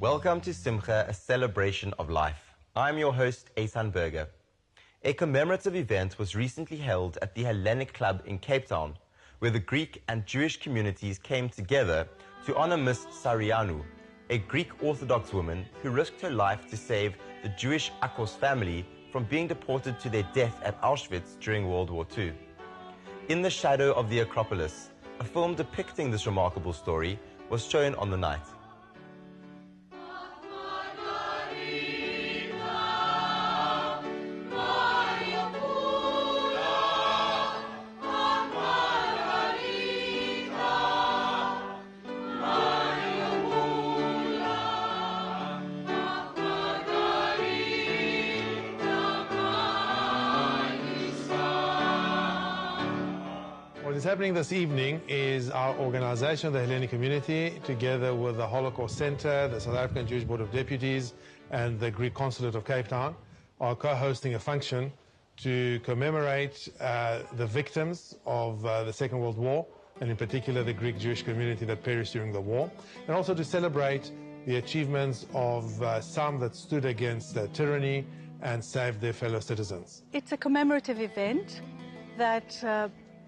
Welcome to Simcha, a celebration of life. I'm your host, Eitan Berger. A commemorative event was recently held at the Hellenic Club in Cape Town, where the Greek and Jewish communities came together to honor Miss Sarianu, a Greek Orthodox woman who risked her life to save the Jewish Akos family from being deported to their death at Auschwitz during World War II. In the Shadow of the Acropolis, a film depicting this remarkable story was shown on the night. What is happening this evening is our organization, the Hellenic Community, together with the Holocaust Center, the South African Jewish Board of Deputies, and the Greek Consulate of Cape Town, are co-hosting a function to commemorate the victims of the Second World War, and in particular the Greek Jewish community that perished during the war, and also to celebrate the achievements of some that stood against tyranny and saved their fellow citizens. It's a commemorative event that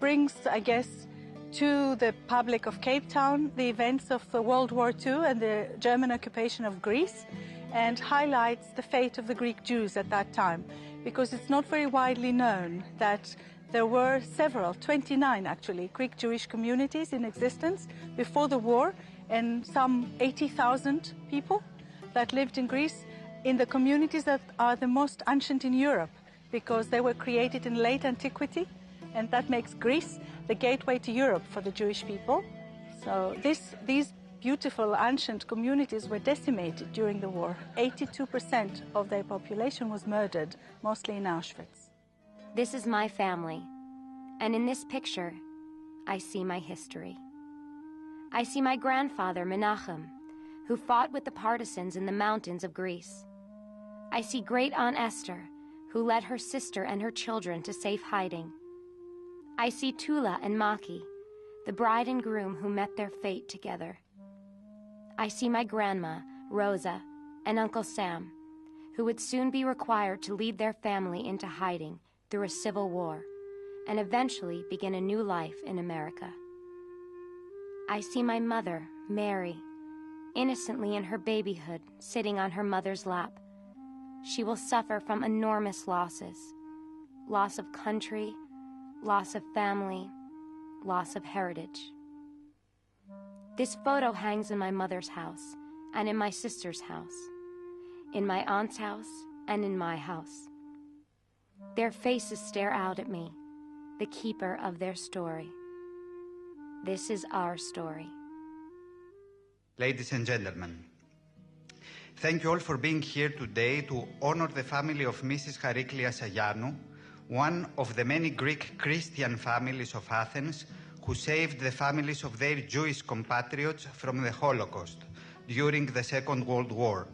brings, I guess, to the public of Cape Town the events of World War II and the German occupation of Greece, and highlights the fate of the Greek Jews at that time, because it's not very widely known that there were 29 actually, Greek Jewish communities in existence before the war, and some 80,000 people that lived in Greece, in the communities that are the most ancient in Europe, because they were created in late antiquity, and that makes Greece the gateway to Europe for the Jewish people. So these beautiful ancient communities were decimated during the war. 82% of their population was murdered, mostly in Auschwitz. This is my family, and in this picture, I see my history. I see my grandfather, Menachem, who fought with the partisans in the mountains of Greece. I see great-aunt Esther, who led her sister and her children to safe hiding. I see Tula and Maki, the bride and groom who met their fate together. I see my grandma, Rosa, and Uncle Sam, who would soon be required to lead their family into hiding through a civil war, and eventually begin a new life in America. I see my mother, Mary, innocently in her babyhood, sitting on her mother's lap. She will suffer from enormous losses: loss of country, loss of family, loss of heritage. This photo hangs in my mother's house, and in my sister's house, in my aunt's house, and in my house. Their faces stare out at me, the keeper of their story. This is our story. Ladies and gentlemen, thank you all for being here today to honor the family of Mrs. Chariklia Sayanu, one of the many Greek Christian families of Athens who saved the families of their Jewish compatriots from the Holocaust during the Second World War.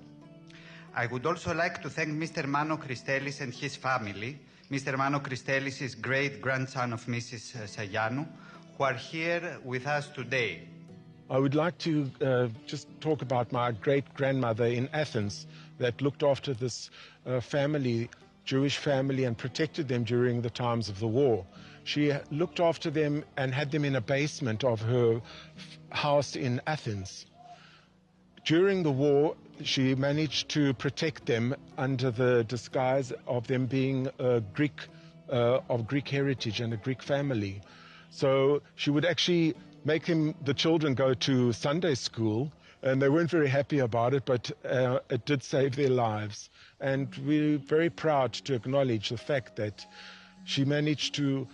I would also like to thank Mr. Mano Christelis and his family, Mr. Mano Christelis is great-grandson of Mrs. Sayanu, who are here with us today. I would like to just talk about my great-grandmother in Athens that looked after this family, Jewish family, and protected them during the times of the war. She looked after them and had them in a basement of her house in Athens. During the war, she managed to protect them under the disguise of them being of Greek heritage and a Greek family. So she would actually make the children go to Sunday school, and they weren't very happy about it, but it did save their lives. And we're very proud to acknowledge the fact that she managed to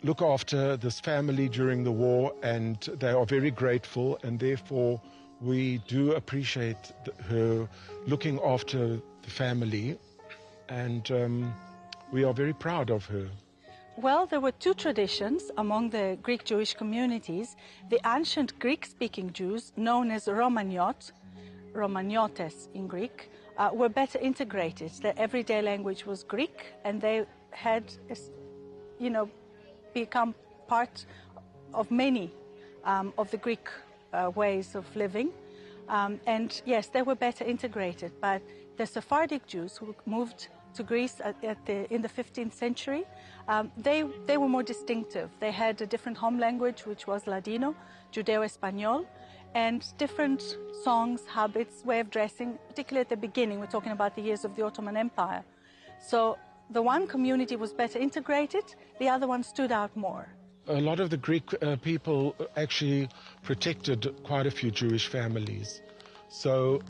look after this family during the war, and they are very grateful, and therefore we do appreciate her looking after the family, and we are very proud of her. Well, there were two traditions among the Greek Jewish communities. The ancient Greek-speaking Jews, known as Romaniotes in Greek, were better integrated. Their everyday language was Greek, and they had, become part of many of the Greek ways of living. And yes, they were better integrated, but the Sephardic Jews who moved to Greece in the 15th century, they were more distinctive. They had a different home language, which was Ladino, Judeo-Espanol, and different songs, habits, way of dressing, particularly at the beginning. We're talking about the years of the Ottoman Empire. So the one community was better integrated, the other one stood out more. A lot of the Greek people actually protected quite a few Jewish families. So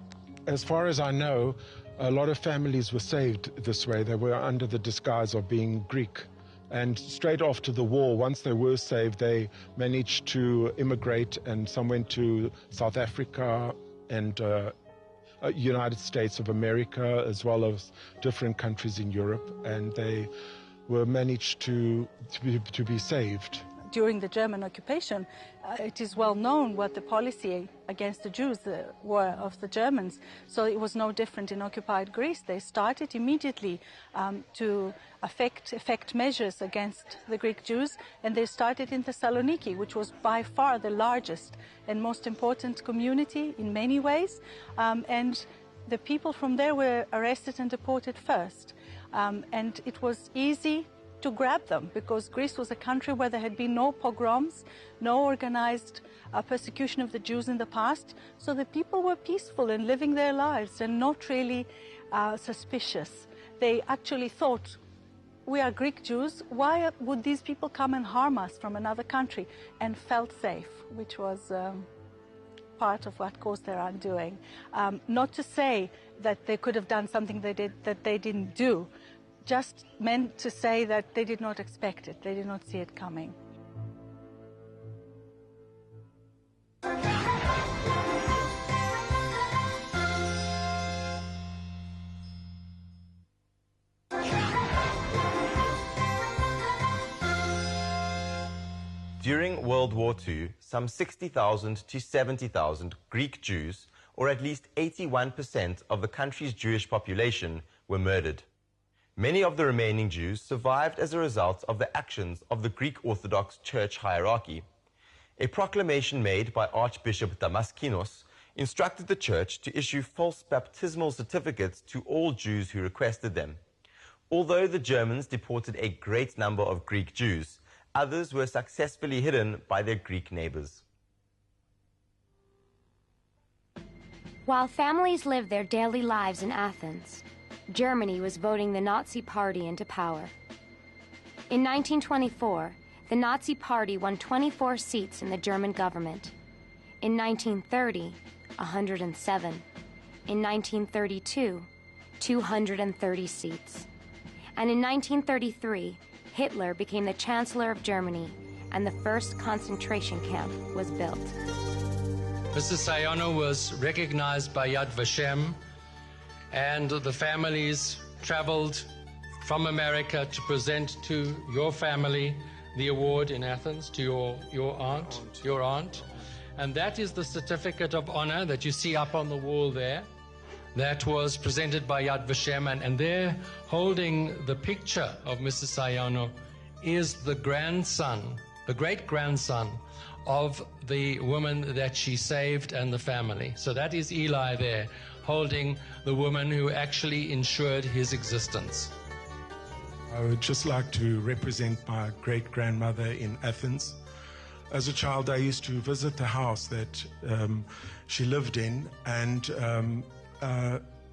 as far as I know, a lot of families were saved this way. They were under the disguise of being Greek. And straight after the war, once they were saved, they managed to immigrate, and some went to South Africa and United States of America, as well as different countries in Europe, and they were managed to be saved. During the German occupation, it is well known what the policy against the Jews were of the Germans. So it was no different in occupied Greece. They started immediately to effect measures against the Greek Jews, and they started in Thessaloniki, which was by far the largest and most important community in many ways. And the people from there were arrested and deported first. And it was easy to grab them, because Greece was a country where there had been no pogroms, no organized persecution of the Jews in the past. So the people were peaceful and living their lives and not really suspicious. They actually thought, we are Greek Jews, why would these people come and harm us from another country? And felt safe, which was part of what caused their undoing. Not to say that they could have done something that they didn't do, just meant to say that they did not expect it, they did not see it coming. During World War II, some 60,000 to 70,000 Greek Jews, or at least 81% of the country's Jewish population, were murdered. Many of the remaining Jews survived as a result of the actions of the Greek Orthodox Church hierarchy. A proclamation made by Archbishop Damaskinos instructed the Church to issue false baptismal certificates to all Jews who requested them. Although the Germans deported a great number of Greek Jews, others were successfully hidden by their Greek neighbors. While families lived their daily lives in Athens, Germany was voting the Nazi Party into power. In 1924, the Nazi Party won 24 seats in the German government. In 1930, 107. In 1932, 230 seats. And in 1933, Hitler became the Chancellor of Germany, and the first concentration camp was built. Mrs. Sayano was recognized by Yad Vashem, and the families traveled from America to present to your family the award in Athens, to your aunt. And that is the certificate of honor that you see up on the wall there. That was presented by Yad Vashem, and there, holding the picture of Mrs. Sayano, is the grandson, the great-grandson of the woman that she saved and the family. So that is Eli there, holding the woman who actually ensured his existence. I would just like to represent my great-grandmother in Athens. As a child, I used to visit the house that she lived in, and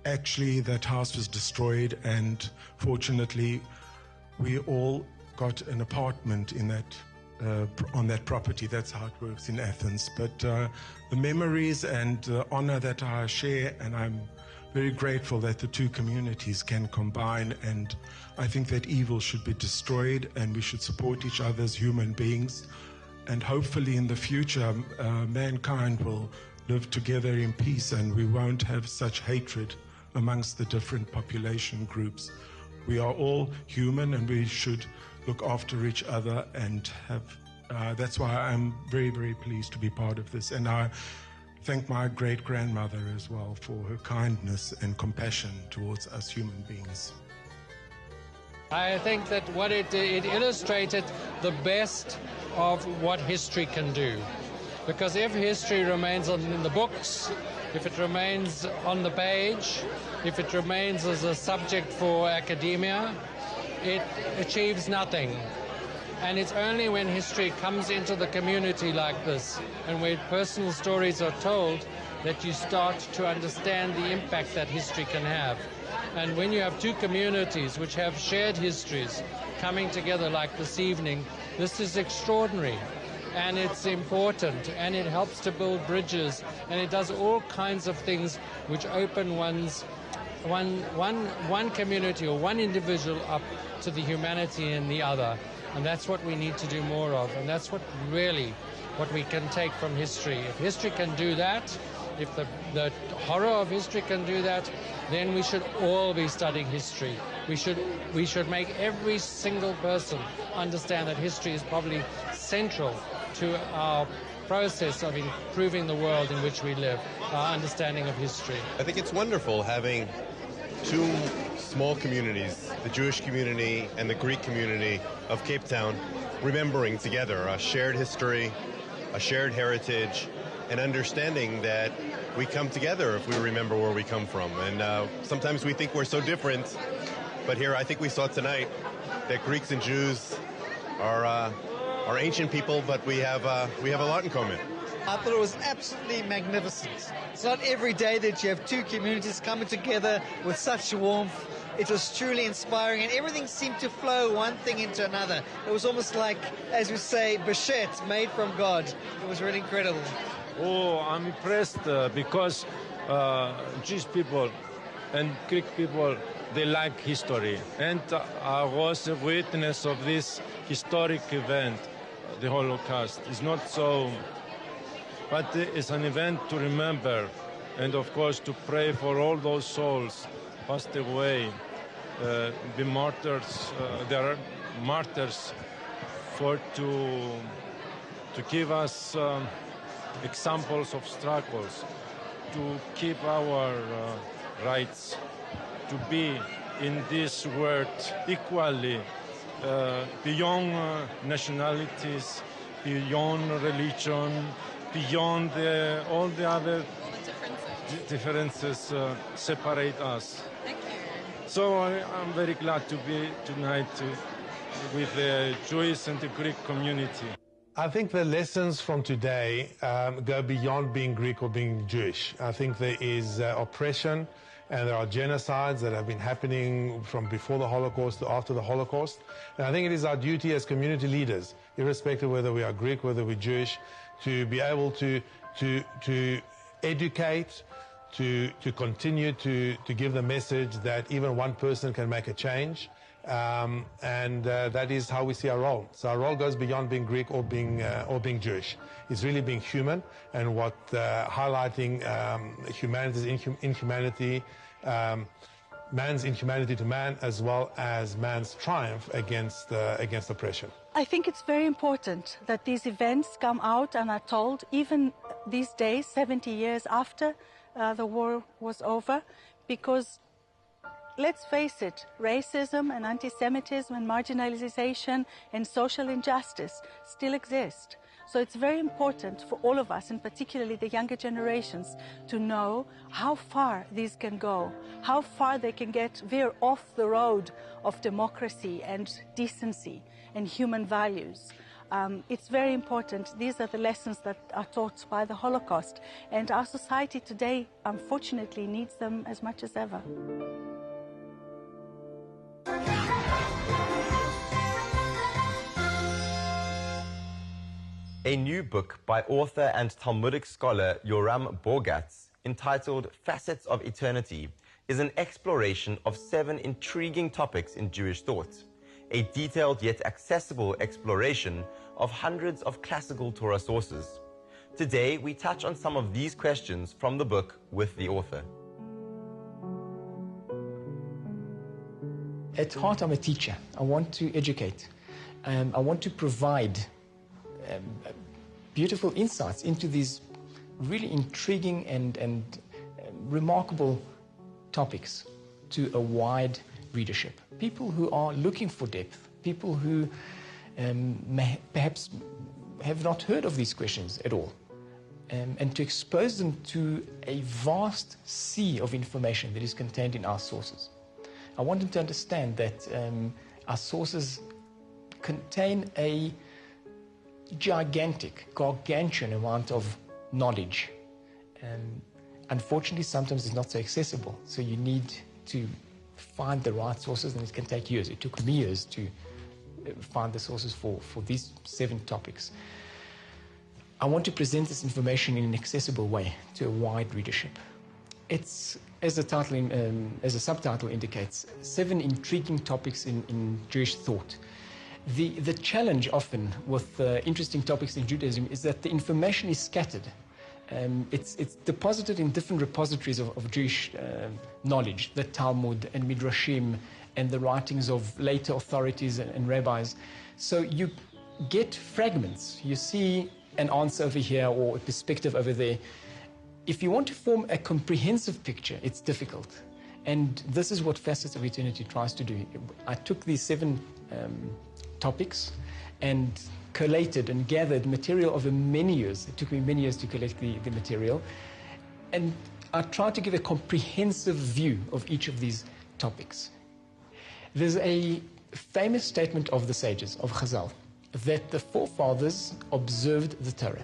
actually that house was destroyed, and fortunately we all got an apartment in that on that property. That's how it works in Athens. But the memories and the honor that I share, and I'm very grateful that the two communities can combine, and I think that evil should be destroyed and we should support each other as human beings, and hopefully in the future mankind will live together in peace and we won't have such hatred amongst the different population groups. We are all human and we should look after each other, and that's why I'm very, very pleased to be part of this. And I thank my great-grandmother as well for her kindness and compassion towards us human beings. I think that what it illustrated the best of what history can do. Because if history remains in the books, if it remains on the page, if it remains as a subject for academia, it achieves nothing. And it's only when history comes into the community like this and where personal stories are told that you start to understand the impact that history can have. And when you have two communities which have shared histories coming together like this evening, this is extraordinary. And it's important, and it helps to build bridges, and it does all kinds of things which open one community or one individual up to the humanity in the other. And that's what we need to do more of, and that's what we can take from history. If history can do that, if the horror of history can do that, then we should all be studying history. We should make every single person understand that history is probably central to our process of improving the world in which we live, our understanding of history. I think it's wonderful having two small communities, the Jewish community and the Greek community of Cape Town, remembering together a shared history, a shared heritage, and understanding that we come together if we remember where we come from. And sometimes we think we're so different, but here I think we saw tonight that Greeks and Jews are ancient people, but we have a lot in common. I thought it was absolutely magnificent. It's not every day that you have two communities coming together with such warmth. It was truly inspiring, and everything seemed to flow one thing into another. It was almost like, as we say, Beshet, made from God. It was really incredible. Oh, I'm impressed because Jewish people and Greek people, they like history. And I was a witness of this historic event, the Holocaust. It's not so, but it's an event to remember, and of course to pray for all those souls passed away, the martyrs. There are martyrs to give us examples of struggles, to keep our rights, to be in this world equally, beyond nationalities, beyond religion, beyond all the other differences separate us. Thank you. So I'm very glad to be tonight with the Jewish and the Greek community. I think the lessons from today go beyond being Greek or being Jewish. I think there is oppression, and there are genocides that have been happening from before the Holocaust to after the Holocaust. And I think it is our duty as community leaders, irrespective of whether we are Greek, whether we're Jewish, to be able to educate, to continue to give the message that even one person can make a change. And that is how we see our role. So our role goes beyond being Greek or being Jewish. It's really being human, and what highlighting humanity's inhumanity, man's inhumanity to man, as well as man's triumph against oppression. I think it's very important that these events come out and are told, even these days, 70 years after the war was over, because let's face it, racism and anti-Semitism and marginalization and social injustice still exist. So it's very important for all of us, and particularly the younger generations, to know how far these can go, how far they can veer off the road of democracy and decency and human values. It's very important. These are the lessons that are taught by the Holocaust, and our society today, unfortunately, needs them as much as ever. A new book by author and Talmudic scholar Yorum Bogacz, entitled Facets of Eternity, is an exploration of 7 intriguing topics in Jewish thought, a detailed yet accessible exploration of hundreds of classical Torah sources. Today, we touch on some of these questions from the book with the author. At heart, I'm a teacher. I want to educate. I want to provide beautiful insights into these really intriguing and remarkable topics to a wide readership. People who are looking for depth, people who perhaps have not heard of these questions at all. and to expose them to a vast sea of information that is contained in our sources. I want them to understand that our sources contain a gigantic, gargantuan amount of knowledge. Unfortunately, sometimes it's not so accessible, so you need to find the right sources, and it can take years. It took me years to find the sources for these 7 topics. I want to present this information in an accessible way to a wide readership. It's, as the subtitle indicates, 7 intriguing topics in Jewish thought. The challenge often with interesting topics in Judaism is that the information is scattered. It's deposited in different repositories of Jewish knowledge, the Talmud and Midrashim and the writings of later authorities and rabbis. So you get fragments. You see an answer over here or a perspective over there. If you want to form a comprehensive picture, it's difficult. And this is what Facets of Eternity tries to do. I took these 7 topics and collated and gathered material over many years. It took me many years to collect the material. And I tried to give a comprehensive view of each of these topics. There's a famous statement of the sages, of Chazal, that the forefathers observed the Torah.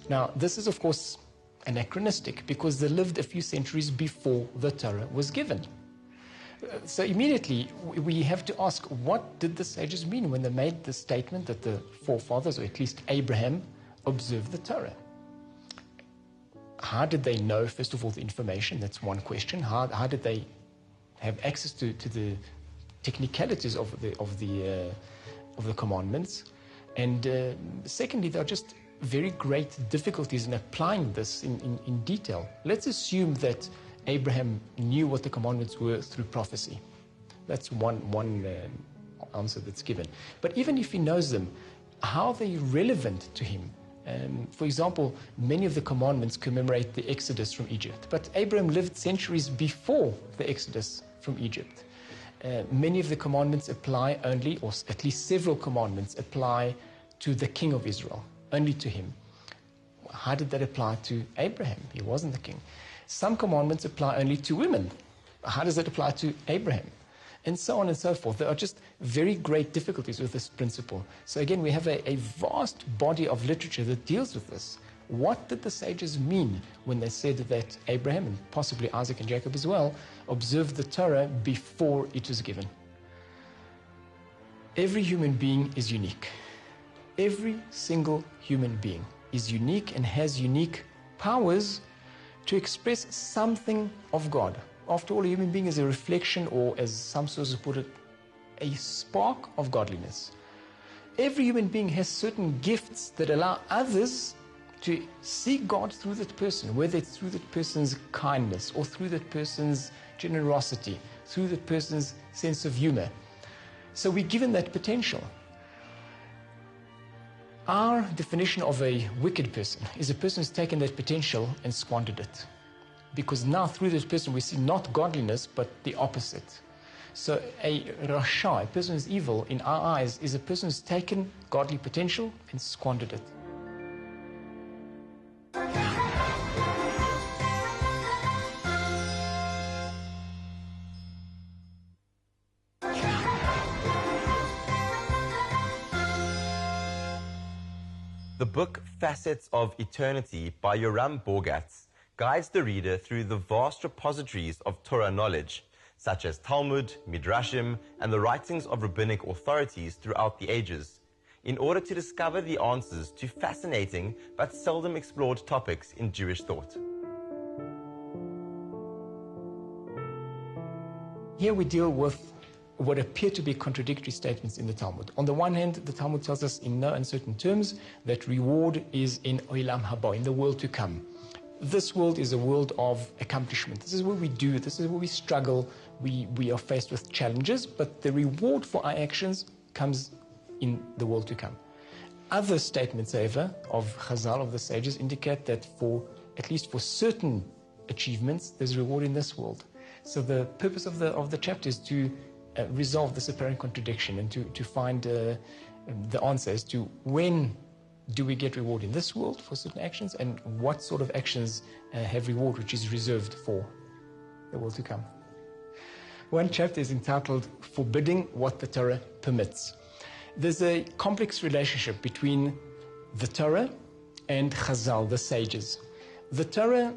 Now, this is, of course, anachronistic because they lived a few centuries before the Torah was given. So immediately we have to ask, what did the sages mean when they made the statement that the forefathers, or at least Abraham, observed the Torah? How did they know, first of all, the information? That's one question. How did they have access to the technicalities of the commandments? And secondly, there are just very great difficulties in applying this in detail. Let's assume that Abraham knew what the commandments were through prophecy. That's one answer that's given. But even if he knows them, how are they relevant to him? For example, many of the commandments commemorate the Exodus from Egypt, but Abraham lived centuries before the Exodus from Egypt. Many of the commandments apply only, or at least several commandments apply to the king of Israel, only to him. How did that apply to Abraham? He wasn't the king. Some commandments apply only to women. How does that apply to Abraham? And so on and so forth. There are just very great difficulties with this principle. So again, we have a vast body of literature that deals with this. What did the sages mean when they said that Abraham, and possibly Isaac and Jacob as well, observed the Torah before it was given? Every human being is unique. Every single human being is unique and has unique powers to express something of God. After all, a human being is a reflection, or as some sources put it, a spark of godliness. Every human being has certain gifts that allow others to see God through that person, whether it's through that person's kindness or through that person's generosity, through that person's sense of humor. So we're given that potential. Our definition of a wicked person is a person who's taken that potential and squandered it. Because now through this person we see not godliness, but the opposite. So a rasha, a person who's evil in our eyes, is a person who's taken godly potential and squandered it. The book Facets of Eternity by Yorum Bogacz guides the reader through the vast repositories of Torah knowledge, such as Talmud, Midrashim, and the writings of rabbinic authorities throughout the ages, in order to discover the answers to fascinating but seldom explored topics in Jewish thought. Here we deal with what appear to be contradictory statements in the Talmud. On the one hand, the Talmud tells us in no uncertain terms that reward is in Olam Haba, in the world to come. This world is a world of accomplishment. This is what we do, this is where we struggle, we are faced with challenges, but the reward for our actions comes in the world to come. Other statements, however, of Chazal, of the sages, indicate that at least for certain achievements, there's reward in this world. So the purpose of the chapter is to resolve this apparent contradiction and to find the answer as to when do we get reward in this world for certain actions, and what sort of actions have reward which is reserved for the world to come. One chapter is entitled Forbidding What the Torah Permits. There's a complex relationship between the Torah and Chazal, the sages. The Torah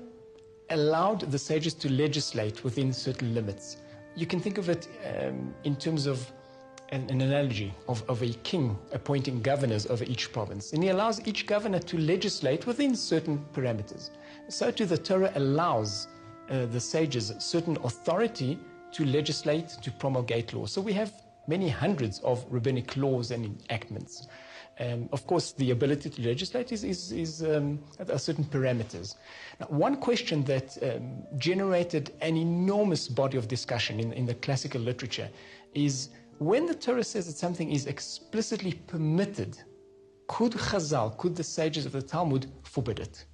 allowed the sages to legislate within certain limits. You can think of it in terms of an analogy of a king appointing governors over each province. And he allows each governor to legislate within certain parameters. So too the Torah allows the sages certain authority to legislate, to promulgate laws. So we have many hundreds of rabbinic laws and enactments. Of course, the ability to legislate is at certain parameters. Now, one question that generated an enormous body of discussion in the classical literature is, when the Torah says that something is explicitly permitted, could Chazal, could the sages of the Talmud forbid it?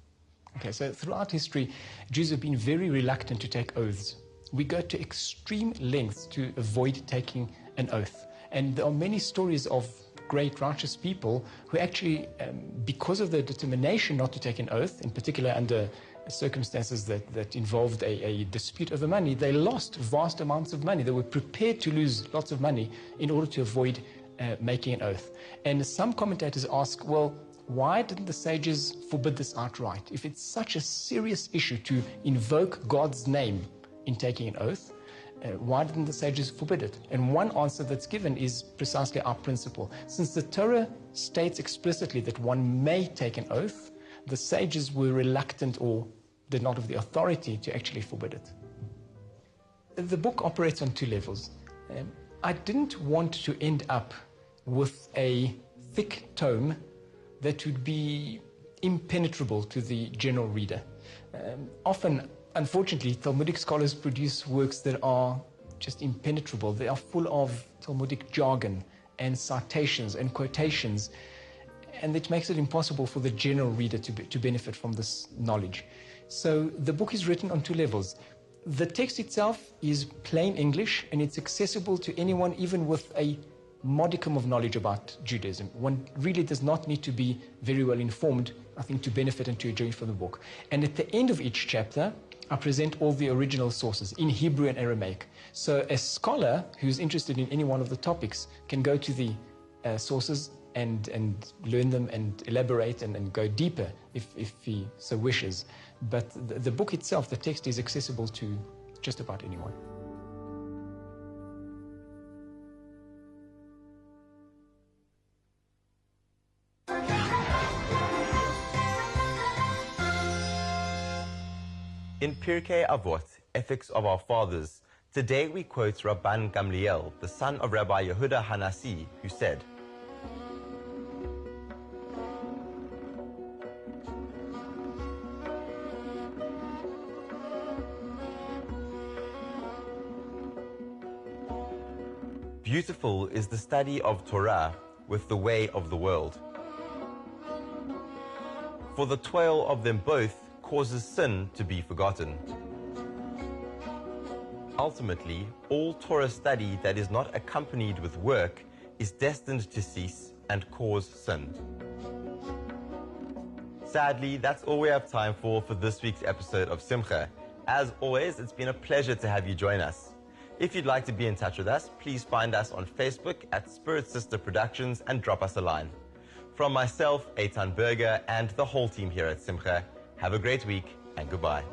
Okay, so throughout history, Jews have been very reluctant to take oaths. We go to extreme lengths to avoid taking an oath. And there are many stories of great righteous people who actually, because of their determination not to take an oath, in particular under circumstances that involved a dispute over money, they lost vast amounts of money. They were prepared to lose lots of money in order to avoid making an oath. And some commentators ask, well, why didn't the sages forbid this outright? If it's such a serious issue to invoke God's name in taking an oath, why didn't the sages forbid it? And one answer that's given is precisely our principle. Since the Torah states explicitly that one may take an oath, the sages were reluctant or did not have the authority to actually forbid it. The book operates on two levels. I didn't want to end up with a thick tome that would be impenetrable to the general reader. Often, unfortunately, Talmudic scholars produce works that are just impenetrable. They are full of Talmudic jargon and citations and quotations, and it makes it impossible for the general reader to benefit from this knowledge. So the book is written on two levels. The text itself is plain English, and it's accessible to anyone even with a modicum of knowledge about Judaism. One really does not need to be very well informed, I think, to benefit and to enjoy from the book. And at the end of each chapter, I present all the original sources in Hebrew and Aramaic. So a scholar who's interested in any one of the topics can go to the sources and learn them and elaborate and go deeper if he so wishes. But the book itself, the text, is accessible to just about anyone. In Pirkei Avot, Ethics of Our Fathers, today we quote Rabban Gamliel, the son of Rabbi Yehuda Hanasi, who said, "Beautiful is the study of Torah with the way of the world. For the toil of them both causes sin to be forgotten. Ultimately, all Torah study that is not accompanied with work is destined to cease and cause sin." Sadly, that's all we have time for this week's episode of Simcha. As always, it's been a pleasure to have you join us. If you'd like to be in touch with us, please find us on Facebook at Spirit Sister Productions and drop us a line. From myself, Eitan Berger, and the whole team here at Simcha, have a great week and goodbye.